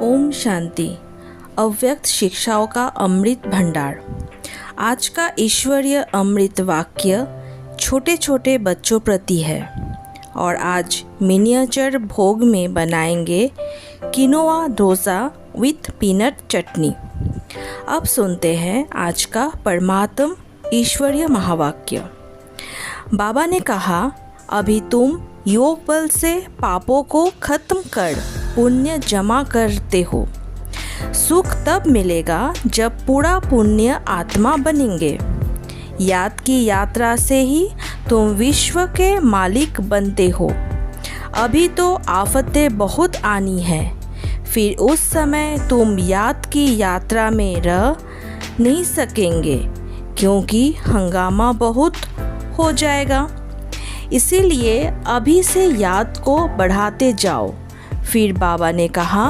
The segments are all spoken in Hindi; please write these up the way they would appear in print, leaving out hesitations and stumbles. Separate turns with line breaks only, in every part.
ओम शांति। अव्यक्त शिक्षाओं का अमृत भंडार। आज का ईश्वरीय अमृत वाक्य छोटे छोटे बच्चों प्रति है और आज मिनिएचर भोग में बनाएंगे किनोआ डोसा विथ पीनट चटनी। अब सुनते हैं आज का परमात्म ईश्वरीय महावाक्य। बाबा ने कहा, अभी तुम योग बल से पापों को खत्म कर पुण्य जमा करते हो। सुख तब मिलेगा जब पूरा पुण्य आत्मा बनेंगे। याद की यात्रा से ही तुम विश्व के मालिक बनते हो। अभी तो आफतें बहुत आनी है, फिर उस समय तुम याद की यात्रा में रह नहीं सकेंगे क्योंकि हंगामा बहुत हो जाएगा। इसीलिए अभी से याद को बढ़ाते जाओ। फिर बाबा ने कहा,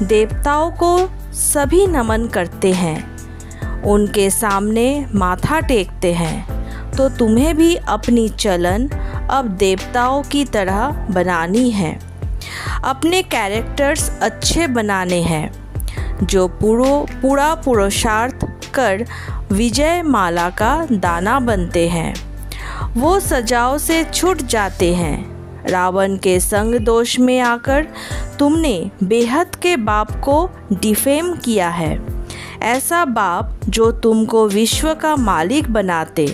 देवताओं को सभी नमन करते हैं, उनके सामने माथा टेकते हैं, तो तुम्हें भी अपनी चलन अब देवताओं की तरह बनानी है। अपने कैरेक्टर्स अच्छे बनाने हैं। जो पूरा पुरुषार्थ कर विजय माला का दाना बनते हैं, वो सजाओं से छूट जाते हैं। रावण के संग दोष में आकर तुमने बेहद के बाप को डिफेम किया है। ऐसा बाप जो तुमको विश्व का मालिक बनाते,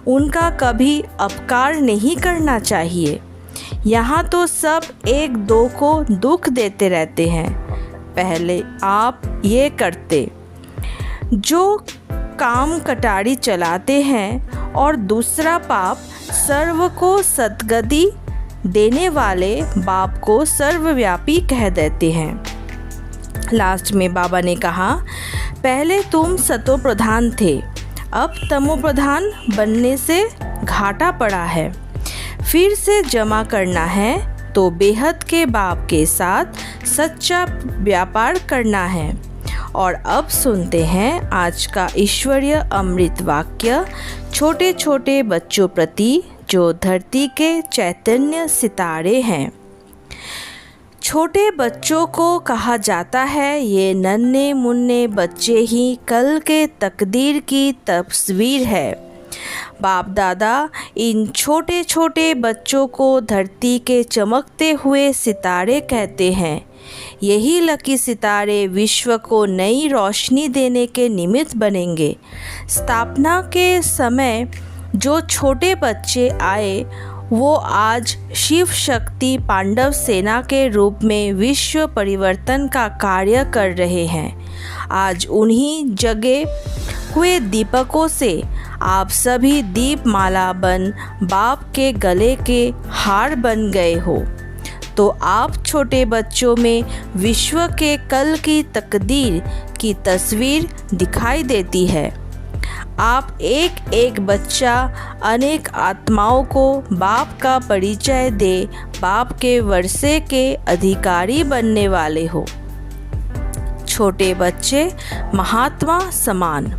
उनका कभी अपकार नहीं करना चाहिए। यहाँ तो सब एक दो को दुख देते रहते हैं। पहले आप ये करते जो काम कटारी चलाते हैं, और दूसरा पाप सर्व को सद्गति देने वाले बाप को सर्वव्यापी कह देते हैं। लास्ट में बाबा ने कहा, पहले तुम सतो प्रधान थे, अब तमो प्रधान बनने से घाटा पड़ा है। फिर से जमा करना है तो बेहद के बाप के साथ सच्चा व्यापार करना है। और अब सुनते हैं आज का ईश्वरीय अमृत वाक्य छोटे छोटे बच्चों प्रति जो धरती के चैतन्य सितारे हैं। छोटे बच्चों को कहा जाता है, ये नन्हे मुन्ने बच्चे ही कल के तकदीर की तस्वीर है। बाप दादा इन छोटे छोटे बच्चों को धरती के चमकते हुए सितारे कहते हैं। यही लकी सितारे विश्व को नई रोशनी देने के निमित्त बनेंगे। स्थापना के समय जो छोटे बच्चे आए, वो आज शिव शक्ति पांडव सेना के रूप में विश्व परिवर्तन का कार्य कर रहे हैं। आज उन्हीं जगे हुए दीपकों से आप सभी दीप माला बन बाप के गले के हार बन गए हो। तो आप छोटे बच्चों में विश्व के कल की तकदीर की तस्वीर दिखाई देती है। आप एक एक बच्चा अनेक आत्माओं को बाप का परिचय दे बाप के वर्षे के अधिकारी बनने वाले हो। छोटे बच्चे महात्मा समान।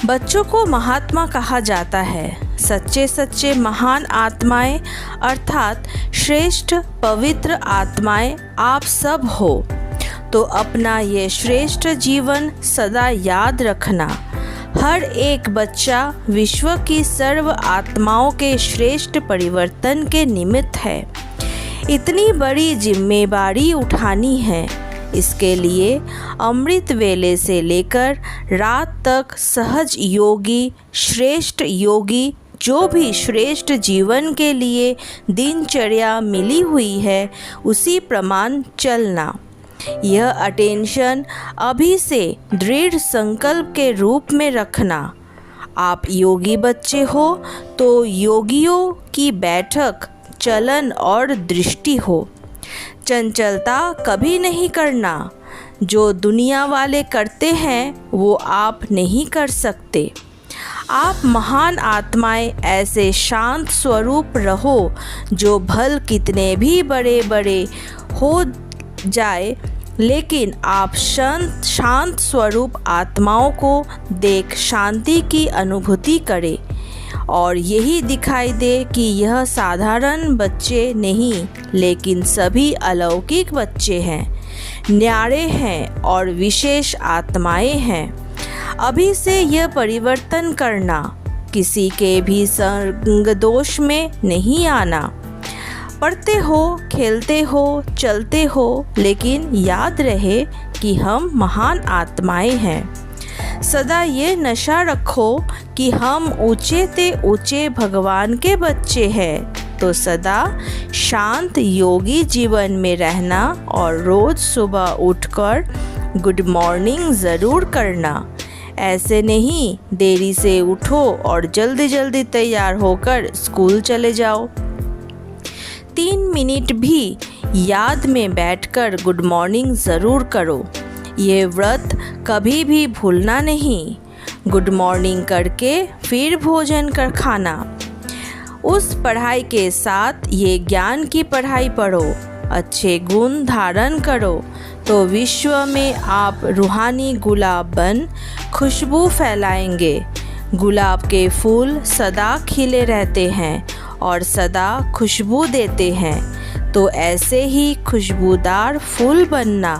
बच्चों को महात्मा कहा जाता है। सच्चे सच्चे महान आत्माएं अर्थात श्रेष्ठ पवित्र आत्माएं आप सब हो। तो अपना ये श्रेष्ठ जीवन सदा याद रखना। हर एक बच्चा विश्व की सर्व आत्माओं के श्रेष्ठ परिवर्तन के निमित्त है। इतनी बड़ी जिम्मेदारी उठानी है। इसके लिए अमृत वेले से लेकर रात तक सहज योगी, श्रेष्ठ योगी, जो भी श्रेष्ठ जीवन के लिए दिनचर्या मिली हुई है, उसी प्रमाण चलना। यह अटेंशन अभी से दृढ़ संकल्प के रूप में रखना। आप योगी बच्चे हो तो योगियों की बैठक, चलन और दृष्टि हो। चंचलता कभी नहीं करना। जो दुनिया वाले करते हैं वो आप नहीं कर सकते। आप महान आत्माएं ऐसे शांत स्वरूप रहो, जो भल कितने भी बड़े बड़े हो जाए, लेकिन आप शांत स्वरूप आत्माओं को देख शांति की अनुभूति करें और यही दिखाई दे कि यह साधारण बच्चे नहीं, लेकिन सभी अलौकिक बच्चे हैं। न्यारे हैं और विशेष आत्माएं हैं। अभी से यह परिवर्तन करना, किसी के भी संग दोष में नहीं आना। पढ़ते हो, खेलते हो, चलते हो, लेकिन याद रहे कि हम महान आत्माएं हैं। सदा ये नशा रखो कि हम ऊंचे ते ऊंचे भगवान के बच्चे हैं। तो सदा शांत योगी जीवन में रहना और रोज़ सुबह उठकर गुड मॉर्निंग ज़रूर करना। ऐसे नहीं देरी से उठो और जल्दी जल्दी तैयार होकर स्कूल चले जाओ। 3 मिनट भी याद में बैठकर गुड मॉर्निंग ज़रूर करो। ये व्रत कभी भी भूलना नहीं। गुड मॉर्निंग करके फिर भोजन कर खाना। उस पढ़ाई के साथ ये ज्ञान की पढ़ाई पढ़ो, अच्छे गुण धारण करो, तो विश्व में आप रूहानी गुलाब बन खुशबू फैलाएंगे। गुलाब के फूल सदा खिले रहते हैं और सदा खुशबू देते हैं। तो ऐसे ही खुशबूदार फूल बनना।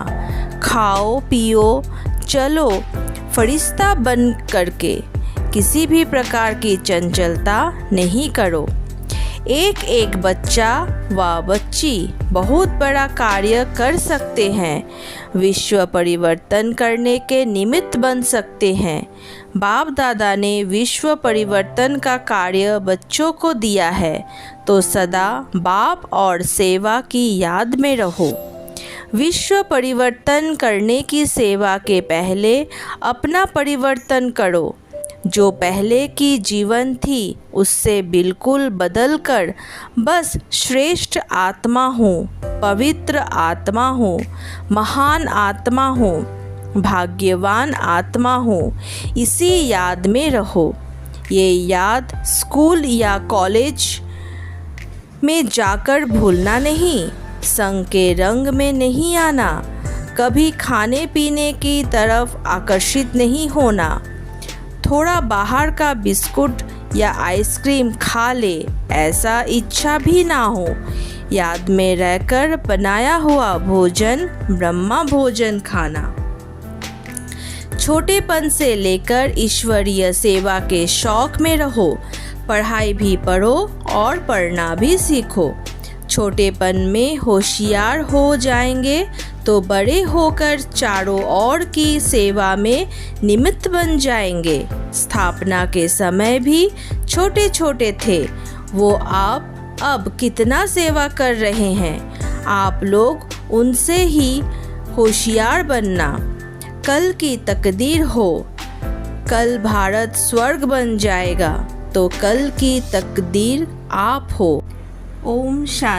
खाओ पियो चलो फरिश्ता बन करके किसी भी प्रकार की चंचलता नहीं करो। एक एक बच्चा व बच्ची बहुत बड़ा कार्य कर सकते हैं। विश्व परिवर्तन करने के निमित्त बन सकते हैं। बाप दादा ने विश्व परिवर्तन का कार्य बच्चों को दिया है, तो सदा बाप और सेवा की याद में रहो। विश्व परिवर्तन करने की सेवा के पहले अपना परिवर्तन करो। जो पहले की जीवन थी उससे बिल्कुल बदल कर बस श्रेष्ठ आत्मा हूँ, पवित्र आत्मा हूँ, महान आत्मा हूँ, भाग्यवान आत्मा हूँ, इसी याद में रहो। ये याद स्कूल या कॉलेज में जाकर भूलना नहीं। संग के रंग में नहीं आना। कभी खाने पीने की तरफ आकर्षित नहीं होना। थोड़ा बाहर का बिस्कुट या आइसक्रीम खा ले, ऐसा इच्छा भी ना हो। याद में रहकर बनाया हुआ भोजन ब्रह्मा भोजन खाना। छोटेपन से लेकर ईश्वरीय सेवा के शौक में रहो। पढ़ाई भी पढ़ो और पढ़ना भी सीखो। छोटेपन में होशियार हो जाएंगे तो बड़े होकर चारों ओर की सेवा में निमित्त बन जाएंगे। स्थापना के समय भी छोटे छोटे थे, वो आप अब कितना सेवा कर रहे हैं। आप लोग उनसे ही होशियार बनना। कल की तकदीर हो, कल भारत स्वर्ग बन जाएगा, तो कल की तकदीर आप हो। ओम शांति।